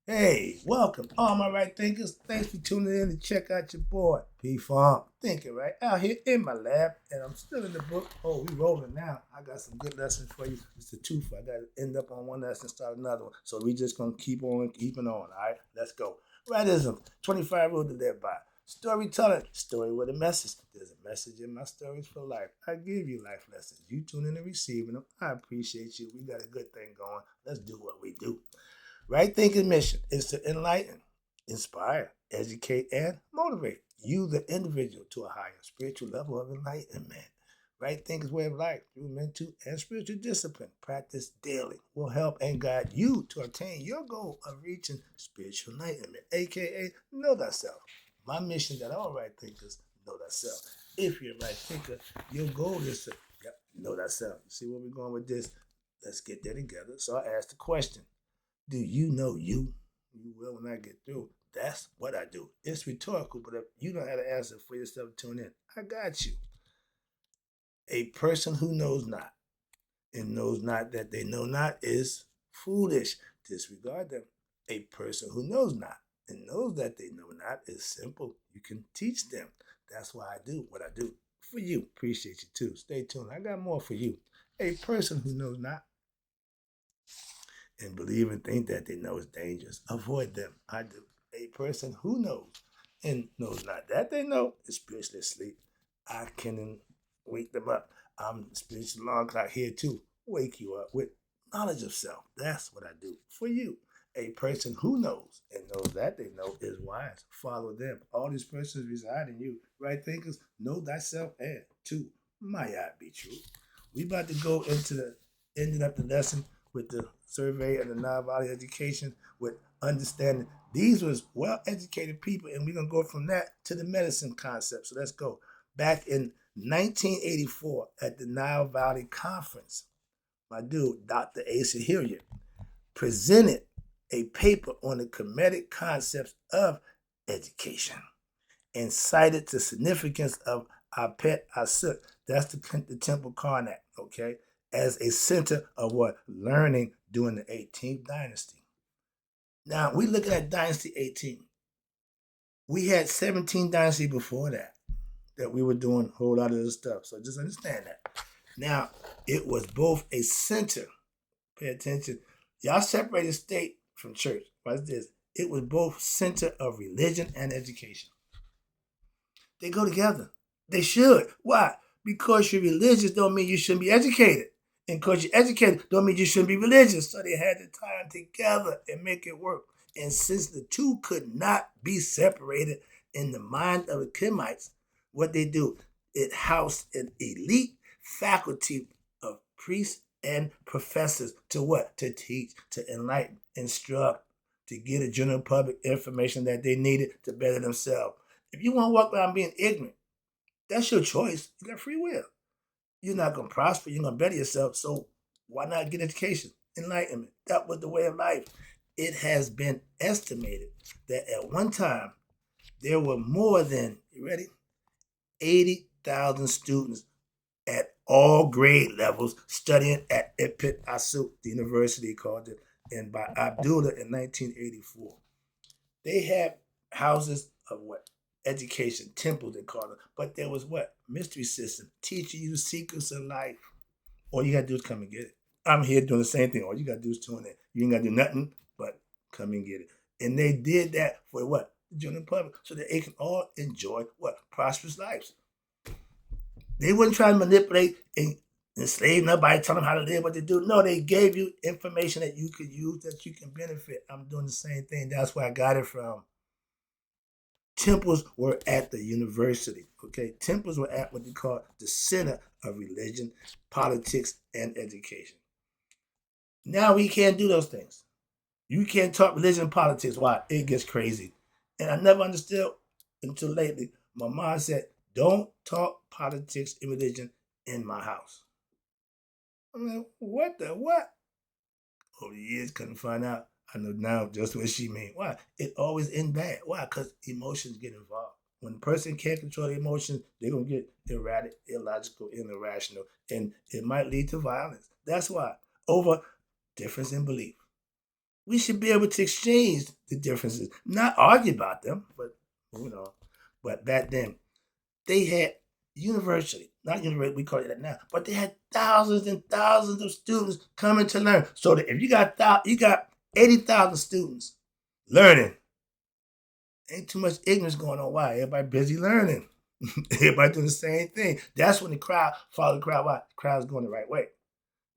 Hey, welcome, all my right thinkers. Thanks for tuning in to check out your boy, P Farm. Thinking right out here in my lab, and I'm still in the book. Oh, we rolling now. I got some good lessons for you. It's the truth. I got to end up on one lesson, start another one. So we just gonna keep on keeping on. All right, let's go. Rightism, 25 rules to live by. Storytelling, story with a message. There's a message in my stories for life. I give you life lessons. You tune in and receiving them. I appreciate you. We got a good thing going. Let's do what we do. Right thinking mission is to enlighten, inspire, educate, and motivate you, the individual, to a higher spiritual level of enlightenment. Right thinking's way of life through mental and spiritual discipline, practice daily, will help and guide you to attain your goal of reaching spiritual enlightenment, aka know thyself. My mission that all right thinkers know thyself. If you're a right thinker, your goal is to know thyself. You see where we're going with this? Let's get there together. So I asked the question. Do you know you? You will when I get through. That's what I do. It's rhetorical, but if you don't have to answer for yourself, tune in. I got you. A person who knows not and knows not that they know not is foolish. Disregard them. A person who knows not and knows that they know not is simple. You can teach them. That's why I do what I do. For you. Appreciate you too. Stay tuned. I got more for you. A person who knows not and believe and think that they know is dangerous. Avoid them. I do. A person who knows and knows not that they know is spiritually asleep. I can wake them up. I'm spiritual alarm clock here too. Wake you up with knowledge of self. That's what I do for you. A person who knows and knows that they know is wise. Follow them. All these persons reside in you. Right thinkers, know thyself and two, my I be true. We about to go into the ending up the lesson with the survey and the non-violent education with understanding these was well-educated people, and we're gonna go from that to the medicine concept. So let's go. Back in 1984 at the Nile Valley Conference, my dude, Dr. Asa Hilliard, presented a paper on the comedic concepts of education and cited the significance of Apet Asut, that's the Temple Karnak, okay, as a center of what? Learning during the 18th dynasty. Now, we looking at Dynasty 18. We had 17 dynasty before that we were doing a whole lot of this stuff. So just understand that. Now, it was both a center. Pay attention. Y'all separated state from church. What's this? It was both center of religion and education. They go together. They should. Why? Because you're religious don't mean you shouldn't be educated. And because you're educated don't mean you shouldn't be religious. So they had to tie them together and make it work. And since the two could not be separated in the mind of the Kemites, what they do, it housed an elite faculty of priests and professors to what? To teach, to enlighten, instruct, to get the general public information that they needed to better themselves. If you want to walk around being ignorant, that's your choice. You got free will. You're not going to prosper. You're going to better yourself. So why not get education? Enlightenment. That was the way of life. It has been estimated that at one time there were more than, you ready? 80,000 students at all grade levels studying at Epit Asut, the university called it, and by Abdullah in 1984. They had houses of what? Education, temples they call it. But there was what? Mystery system, teaching you secrets of life. All you gotta do is come and get it. I'm here doing the same thing. All you gotta do is tune in. You ain't gotta do nothing but come and get it. And they did that for what? The general public. So that they can all enjoy what? Prosperous lives. They wouldn't try to manipulate and enslave nobody, tell them how to live, what to do. No, they gave you information that you could use, that you can benefit. I'm doing the same thing. That's where I got it from. Temples were at the university. Okay, temples were at what they call the center of religion, politics, and education. Now we can't do those things. You can't talk religion and politics. Why? It gets crazy. And I never understood until lately. My mom said, "Don't talk politics and religion in my house." I'm like, what the what? Over the years, couldn't find out. I know now just what she mean. Why? It always end bad. Why? Because emotions get involved. When a person can't control their emotions, they're gonna get erratic, illogical, and irrational, and it might lead to violence. That's why. Over difference in belief. We should be able to exchange the differences, not argue about them, but moving on. But back then, they had university, not university, we call it that now, but they had thousands and thousands of students coming to learn. So that if you got 80,000 students learning, ain't too much ignorance going on. Why? Everybody busy learning. Everybody doing the same thing. That's when the crowd follow the crowd. Why? The crowd's going the right way.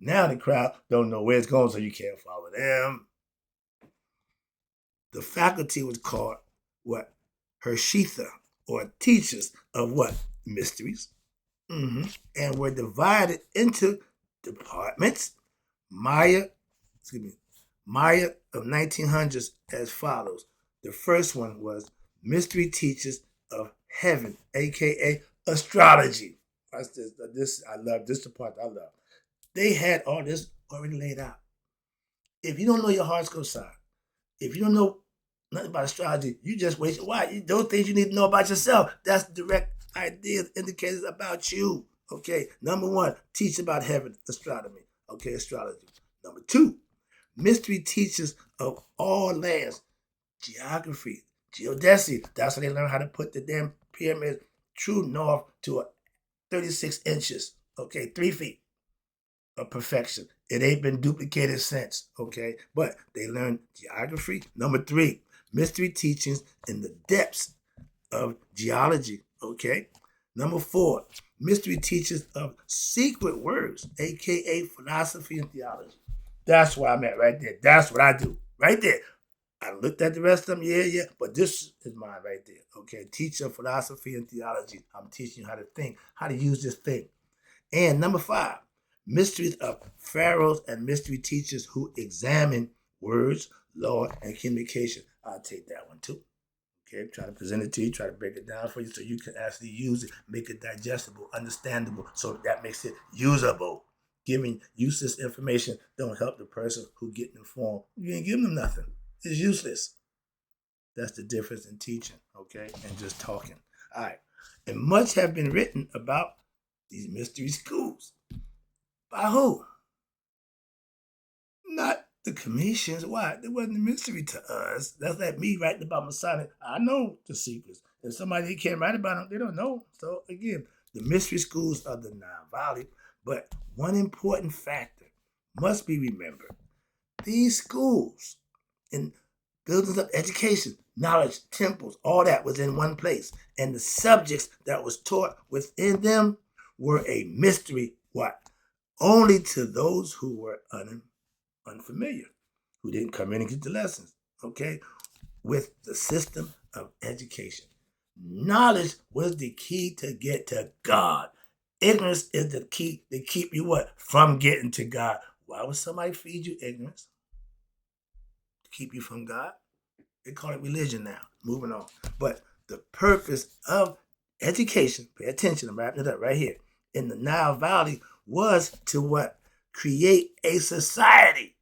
Now the crowd don't know where it's going, so you can't follow them. The faculty was called what? Hershitha, or teachers of what? Mysteries. And were divided into departments. Maya of 1900s as follows. The first one was Mystery Teachers of Heaven, aka astrology. That's this I love. This is the part I love. They had all this already laid out. If you don't know your horoscope sign, if you don't know nothing about astrology, you just waste your while. Those things you need to know about yourself. That's direct ideas, indicators about you. Okay, number one, teach about heaven, astronomy. Okay, astrology. Number two, mystery teachers of all lands, geography, geodesy. That's how they learn how to put the damn pyramid true north to 36 inches. Okay, 3 feet of perfection. It ain't been duplicated since. Okay, but they learn geography. Number three, mystery teachings in the depths of geology. Okay. Number four, mystery teachers of secret words, aka philosophy and theology. That's where I'm at right there. That's what I do right there. I looked at the rest of them, yeah, but this is mine right there. Okay, teacher of philosophy and theology. I'm teaching you how to think, how to use this thing. And number five, mysteries of pharaohs and mystery teachers who examine words, law, and communication. I'll take that one too. Okay, try to present it to you, try to break it down for you so you can actually use it, make it digestible, understandable, so that makes it usable. Giving useless information don't help the person who get informed. You ain't giving them nothing. It's useless. That's the difference in teaching, okay, and just talking. All right. And much have been written about these mystery schools. By who? Not the commissions. Why? It wasn't a mystery to us. That's like me writing about Masonic. I know the secrets. If somebody can't write about them, they don't know. So again, the mystery schools of the Nile Valley. But one important factor must be remembered. These schools and buildings of education, knowledge, temples, all that was in one place. And the subjects that was taught within them were a mystery, what? Only to those who were unfamiliar, who didn't come in and get the lessons, okay, with the system of education. Knowledge was the key to get to God. Ignorance is the key to keep you what? From getting to God. Why would somebody feed you ignorance? To keep you from God? They call it religion now. Moving on. But the purpose of education, pay attention, I'm wrapping it up right here, in the Nile Valley was to what? Create a society.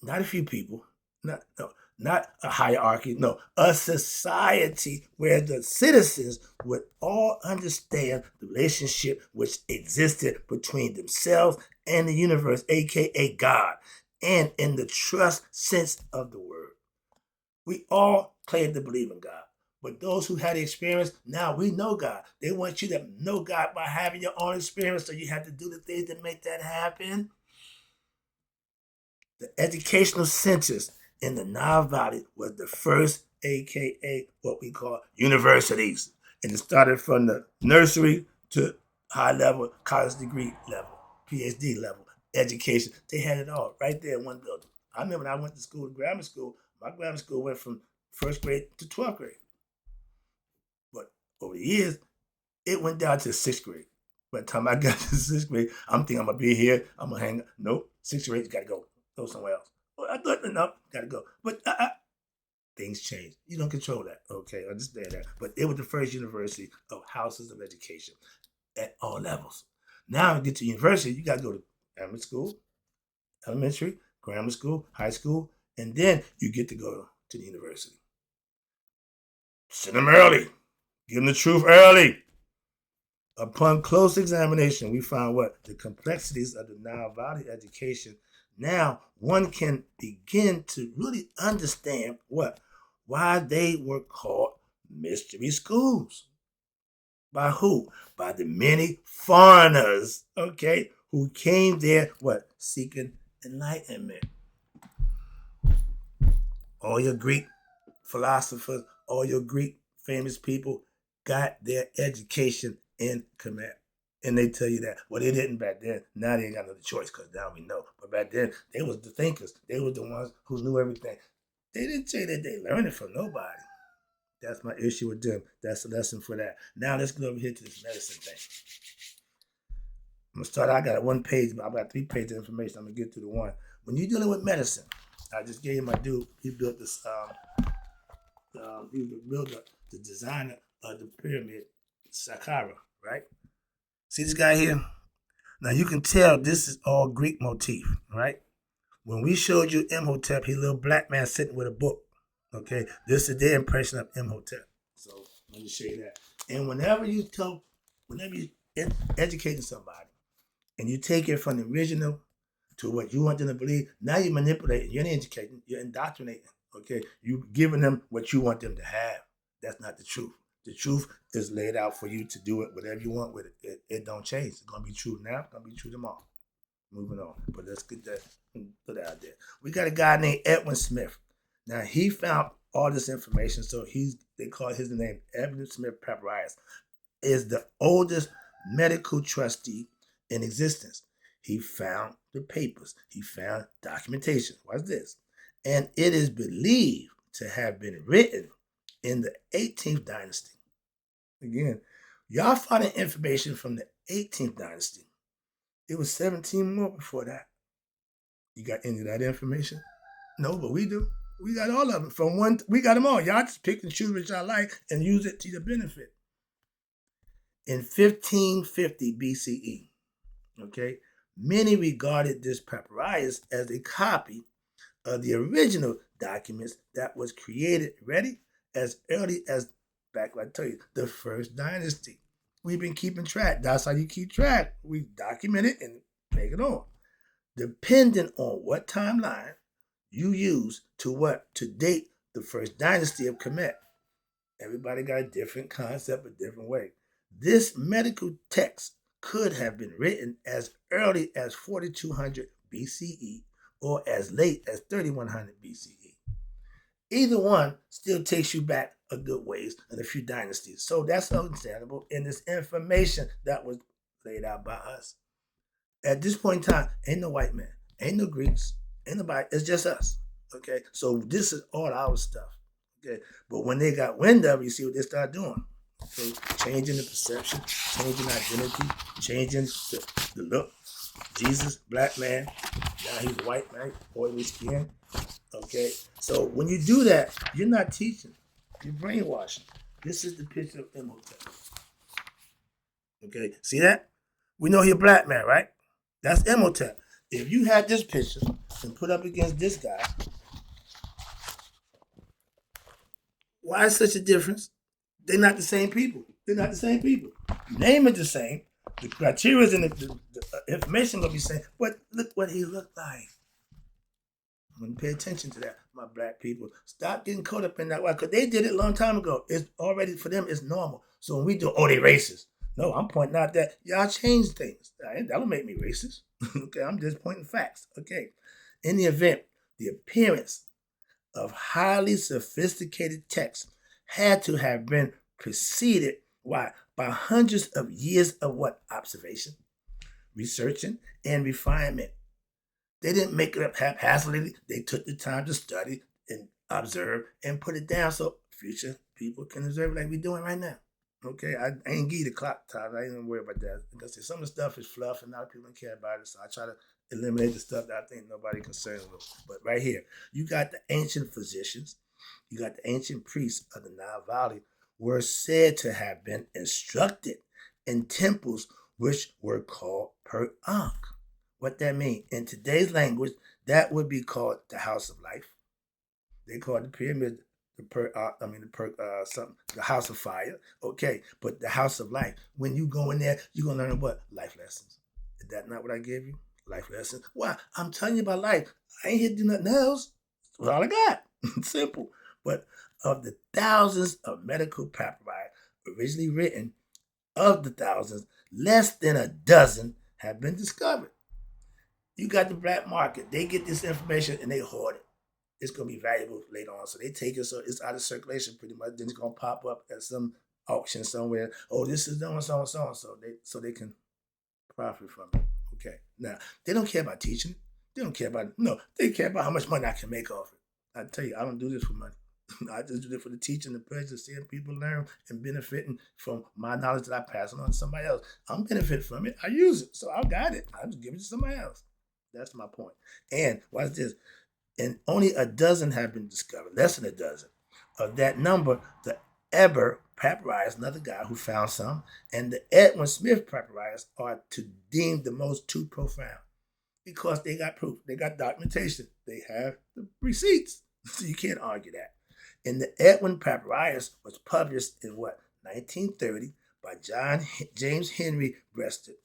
Not a few people, not a hierarchy, no, a society where the citizens would all understand the relationship which existed between themselves and the universe, aka God, and in the trust sense of the word. We all claim to believe in God. But those who had the experience, now we know God. They want you to know God by having your own experience, so you have to do the things that make that happen. The educational centers in the Nile Valley was the first, aka what we call universities. And it started from the nursery to high level, college degree level, PhD level education. They had it all right there in one building. I remember when I went to school, grammar school, my grammar school went from first grade to 12th grade. But over the years, it went down to sixth grade. By the time I got to sixth grade, I'm thinking I'm gonna be here. I'm gonna hang. Nope, sixth grade, you gotta go somewhere else. Well, I thought enough, gotta go. But things change. You don't control that. Okay, understand that. But it was the first university of houses of education at all levels. Now you get to university, you gotta go to elementary, grammar school, high school, and then you get to go to the university. Send them early. Give them the truth early. Upon close examination, we found what? The complexities of the Nile Valley education Now one can begin to really understand why they were called mystery schools. By who? By the many foreigners, okay, who came there, seeking enlightenment. All your Greek philosophers, all your Greek famous people got their education in Kemet. And they tell you that. Well, they didn't back then. Now they ain't got another choice because now we know. But back then, they was the thinkers. They was the ones who knew everything. They didn't say that they learned it from nobody. That's my issue with them. That's a lesson for that. Now let's go over here to this medicine thing. I'm gonna start. I got a 1 page, but I've got 3 pages of information. I'm gonna get to the one. When you're dealing with medicine, I just gave my dude. He built this. He built the designer of the pyramid, Saqqara, right? See this guy here? Now you can tell this is all Greek motif, right? When we showed you Imhotep, he little black man sitting with a book. Okay, this is their impression of Imhotep. So let me show you that. And whenever you educating somebody, and you take it from the original to what you want them to believe, now you're manipulating. You're not educating. You're indoctrinating. Okay, you're giving them what you want them to have. That's not the truth. The truth is laid out for you to do it whatever you want with it. It don't change. It's gonna be true now. It's gonna be true tomorrow. Moving on. But let's get that put that out there. We got a guy named Edwin Smith. Now he found all this information, so they call his name Edwin Smith Papyrus. Is the oldest medical trustee in existence. He found the papers. He found documentation. What's this? And it is believed to have been written in the 18th dynasty. Again, y'all finding information from the 18th dynasty. It was 17 more before that. You got any of that information? No, but we do. We got all of them. We got them all. Y'all just pick and choose what y'all like and use it to your benefit. In 1550 BCE, okay, many regarded this papyrus as a copy of the original documents that was created, ready, as early as, back like I tell you, the first dynasty. We've been keeping track. That's how you keep track. We document it and take it on. Depending on what timeline you use to date the first dynasty of Kemet. Everybody got a different concept, a different way. This medical text could have been written as early as 4200 BCE or as late as 3100 BCE. Either one still takes you back a good ways and a few dynasties. So that's understandable in this information that was laid out by us. At this point in time, ain't no white man, ain't no Greeks, ain't nobody. It's just us. Okay, so this is all our stuff. Okay, but when they got wind of it, you see what they start doing. Okay, changing the perception, changing identity, changing the look. Jesus, black man, now he's a white man, oily skin. Okay, so when you do that, you're not teaching, you're brainwashing. This is the picture of Imhotep. Okay, see that? We know he's a black man, right? That's Imhotep. If you had this picture and put up against this guy, why is such a difference? They're not the same people. They're not the same people. Name is the same. The criteria and the information will be the same. But look what he looked like. I'm going to pay attention to that, my black people. Stop getting caught up in that way. Because they did it a long time ago. It's already, for them, it's normal. So when we do, they racist. No, I'm pointing out that y'all change things. That don't make me racist. Okay, I'm just pointing facts. Okay. In the event, the appearance of highly sophisticated text had to have been preceded, why? By hundreds of years of observation, researching, and refinement. They didn't make it up haphazardly. They took the time to study and observe and put it down so future people can observe like we're doing right now. Okay, I ain't give you the clock time. I ain't even worry about that because some of the stuff is fluff and a lot of people don't care about it. So I try to eliminate the stuff that I think nobody concerned with. But right here, you got the ancient physicians, you got the ancient priests of the Nile Valley were said to have been instructed in temples which were called per-ankh. What that mean? In today's language, that would be called the House of Life. They call it the pyramid, the House of Fire. Okay, but the House of Life. When you go in there, you're gonna learn what? Life lessons. Is that not what I gave you? Life lessons. Why? I'm telling you about life. I ain't here to do nothing else. That's all I got. Simple. But of the thousands of medical papyri originally written, of the thousands, less than a dozen have been discovered. You got the black market. They get this information and they hoard it. It's going to be valuable later on. So they take it, so it's out of circulation pretty much. Then it's going to pop up at some auction somewhere. Oh, this is done so and so and so. They can profit from it. Okay. Now, they don't care about teaching. They don't care about, no, they care about how much money I can make off it. I tell you, I don't do this for money. I just do it for the teaching, the pleasure, seeing people learn and benefiting from my knowledge that I pass on to somebody else. I'm benefiting from it. I use it. So I got it. I just give it to somebody else. That's my point. And watch this. And only a dozen have been discovered, less than a dozen. Of that number, the Eber papyrus, another guy who found some, and the Edwin Smith papyrus are to deem the most two profound because they got proof, they got documentation, they have the receipts, so you can't argue that. And the Edwin papyrus was published in what, 1930 by James Henry Breasted,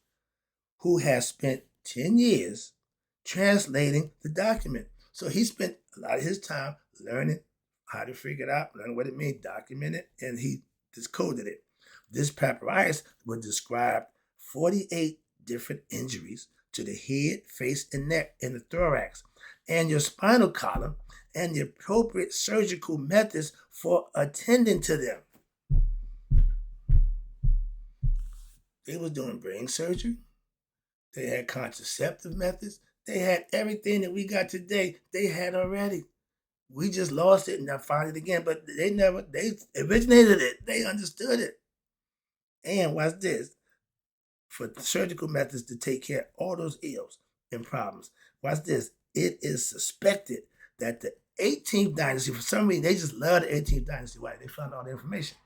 who has spent 10 years translating the document. So he spent a lot of his time learning how to figure it out, learning what it means, document it, and he decoded it. This papyrus would describe 48 different injuries to the head, face, and neck, and the thorax, and your spinal column, and the appropriate surgical methods for attending to them. They was doing brain surgery. They had contraceptive methods. They had everything that we got today. They had already. We just lost it and I found it again. But they originated it. They understood it. And watch this. For surgical methods to take care of all those ills and problems. Watch this. It is suspected that the 18th dynasty, for some reason, they just love the 18th dynasty. Why? They found all the information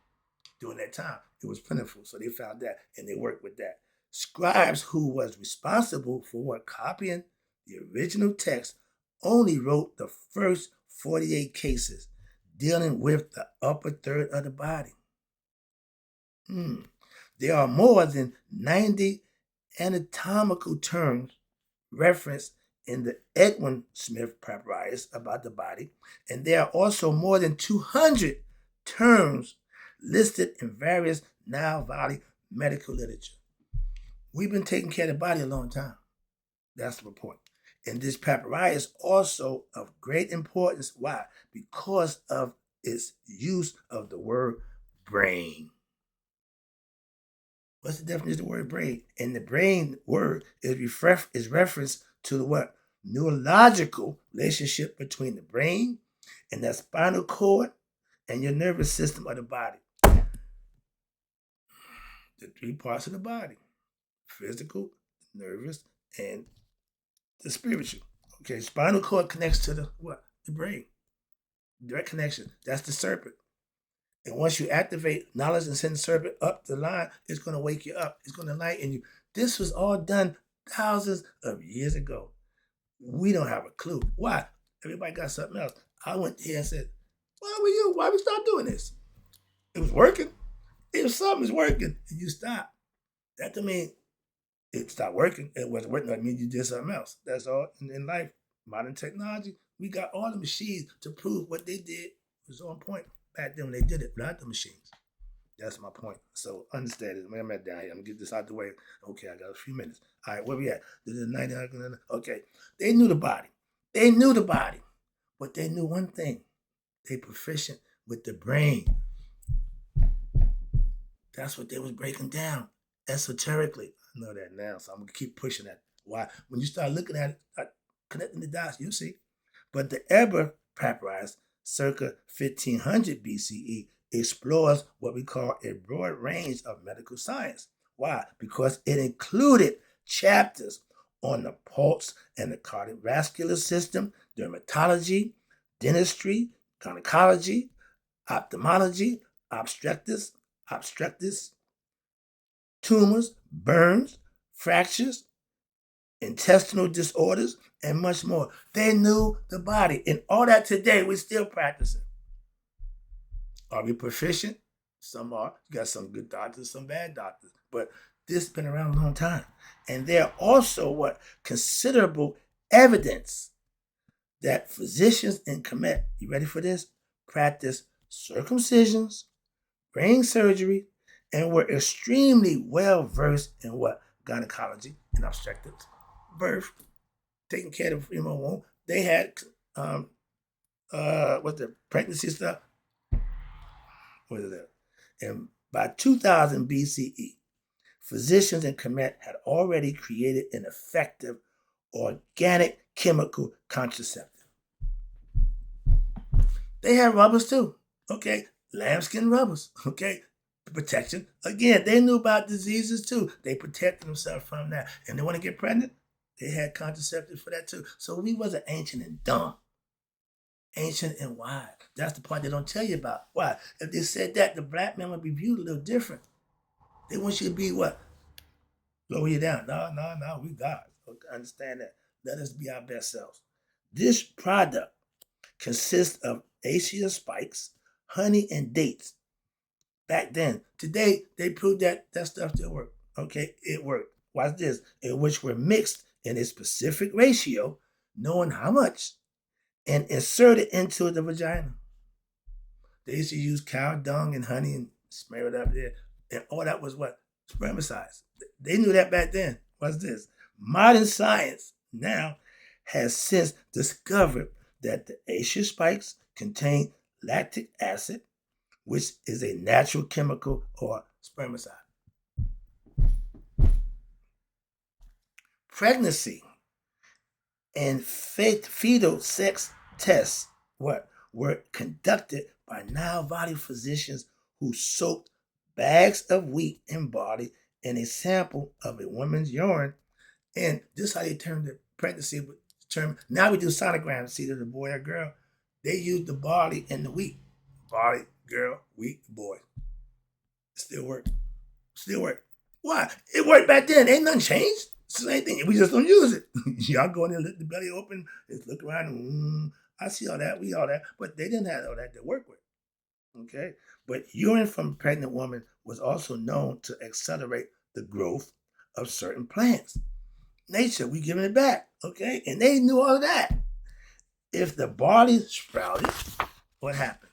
during that time. It was plentiful. So they found that and they worked with that. Scribes, who was responsible for copying the original text, only wrote the first 48 cases dealing with the upper third of the body. There are more than 90 anatomical terms referenced in the Edwin Smith papyrus about the body, and there are also more than 200 terms listed in various Nile Valley medical literature. We've been taking care of the body a long time. That's the point. And this papyrus is also of great importance. Why? Because of its use of the word brain. What's the definition of the word brain? And the brain word is reference to the what? Neurological relationship between the brain and the spinal cord and your nervous system of the body. The three parts of the body: physical, nervous, and the spiritual. Okay, spinal cord connects to the what? The brain. Direct connection. That's the serpent. And once you activate knowledge and send the serpent up the line, it's going to wake you up. It's going to enlighten you. This was all done thousands of years ago. We don't have a clue. Why? Everybody got something else. I went here and said, why we stop doing this? It was working. If something's working and you stop, that doesn't mean it stopped working. It wasn't working. That means you did something else. That's all. In life, modern technology, we got all the machines to prove what they did was on point back then when they did it, not the machines. That's my point. So understand it. I'm at down here. I'm gonna get this out the way. Okay, I got a few minutes. All right, where we at? Okay. They knew the body. They knew the body. But they knew one thing. They proficient with the brain. That's what they was breaking down esoterically. I know that now, so I'm gonna keep pushing that. Why? When you start looking at it, start connecting the dots, you'll see. But the Eber papyrus, circa 1500 BCE, explores what we call a broad range of medical science. Why? Because it included chapters on the pulse and the cardiovascular system, dermatology, dentistry, gynecology, ophthalmology, obstetrics, tumors, burns, fractures, intestinal disorders, and much more. They knew the body. And all that today, we're still practicing. Are we proficient? Some are. You got some good doctors, some bad doctors. But This has been around a long time. And there are also what considerable evidence that physicians in Kemet, you ready for this? Practice circumcisions, brain surgery, and were extremely well versed in what gynecology and obstetrics, birth, taking care of womb. They had what's the pregnancy stuff? What is that? And by 2000 BCE, physicians in Kemet had already created an effective organic chemical contraceptive. They had rubbers too, okay? Lambskin rubbers, okay? Protection. Again, they knew about diseases too. They protected themselves from that. And they want to get pregnant? They had contraceptives for that too. So we wasn't ancient and dumb. Ancient and wise. That's the part they don't tell you about. Why? If they said that, the black man would be viewed a little different. They want you to be what? Lower you down. No, we God. Okay, understand that. Let us be our best selves. This product consists of acacia spikes, honey, and dates. Back then. Today, they proved that stuff still worked. Okay, it worked. Watch this. In which were mixed in a specific ratio, knowing how much, and inserted into the vagina. They used to use cow dung and honey and smear it up there. And all that was what? Spermicides. They knew that back then. What's this? Modern science now has since discovered that the acacia spikes contain lactic acid, which is a natural chemical or spermicide. Pregnancy and fetal sex tests were conducted by Nile Valley physicians who soaked bags of wheat and barley in a sample of a woman's urine. And this is how they termed the pregnancy term. Now we do sonograms, see there's a boy or girl. They use the barley and the wheat. Barley, girl, wheat, boy. Still work. Still work. Why? It worked back then. Ain't nothing changed. It's the same thing. We just don't use it. Y'all go in there, let the belly open, just look around and I see all that, we all that. But they didn't have all that to work with. Okay? But urine from a pregnant woman was also known to accelerate the growth of certain plants. Nature, we giving it back. Okay? And they knew all of that. If the barley sprouted, what happened?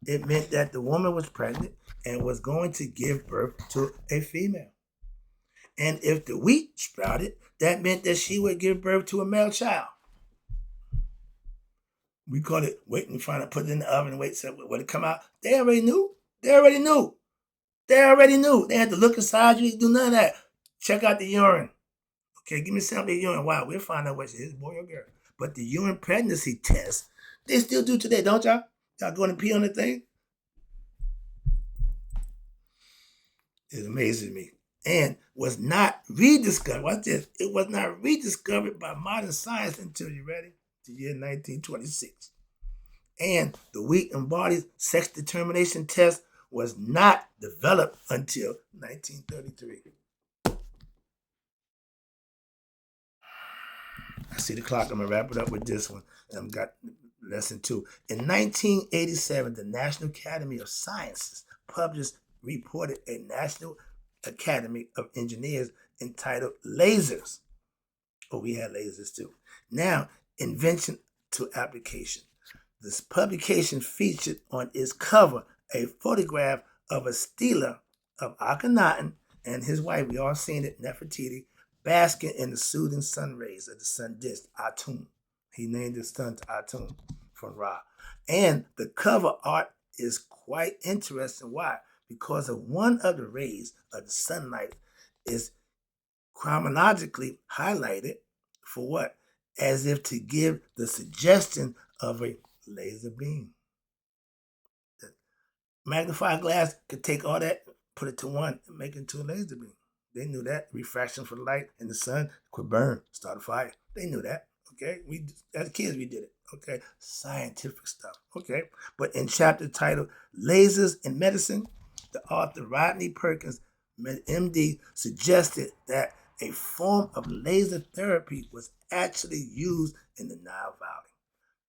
It meant that the woman was pregnant and was going to give birth to a female. And if the wheat sprouted, that meant that she would give birth to a male child. We call it wait and find out, put it in the oven and wait, so when it come out. They already knew. They already knew. They already knew. They had to look inside you, do none of that. Check out the urine. Okay, give me some of the urine. Wow, we'll find out what's his boy or girl. But the urine pregnancy test, they still do today, don't y'all? Y'all going to pee on the thing? It amazes me. And was not rediscovered. Watch this. It was not rediscovered by modern science until, you ready? The year 1926. And the wheat and barley sex determination test was not developed until 1933. I see the clock. I'm going to wrap it up with this one. I've got lesson 2. In 1987, the National Academy of Sciences reported a National Academy of Engineers entitled Lasers. Oh, we had lasers too. Now, invention to application. This publication featured on its cover a photograph of a stela of Akhenaten and his wife, we all seen it, Nefertiti, basking in the soothing sun rays of the sun disk, Atum. He named his son to Atum from Ra. And the cover art is quite interesting. Why? Because of one of the rays of the sunlight is chronologically highlighted for what? As if to give the suggestion of a laser beam. The magnifying glass could take all that, put it to one, and make it into a laser beam. They knew that. Refraction for the light in the sun could burn, start a fire. They knew that. Okay? We as kids we did it. Okay? Scientific stuff. Okay? But in chapter titled Lasers in Medicine, the author Rodney Perkins, MD, suggested that a form of laser therapy was actually used in the Nile Valley.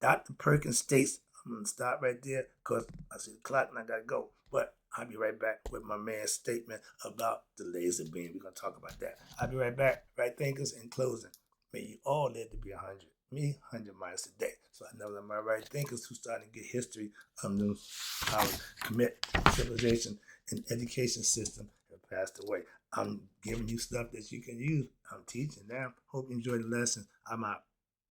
Dr. Perkins states, I'm going to stop right there because I see the clock and I got to go. But I'll be right back with my man's statement about the laser beam. We're going to talk about that. I'll be right back. Right thinkers, in closing, may you all live to be 100. Me, 100 miles a day. So I know that my right thinkers who starting to get history of how commit civilization and education system have passed away. I'm giving you stuff that you can use. I'm teaching them. Hope you enjoy the lesson. I'm out.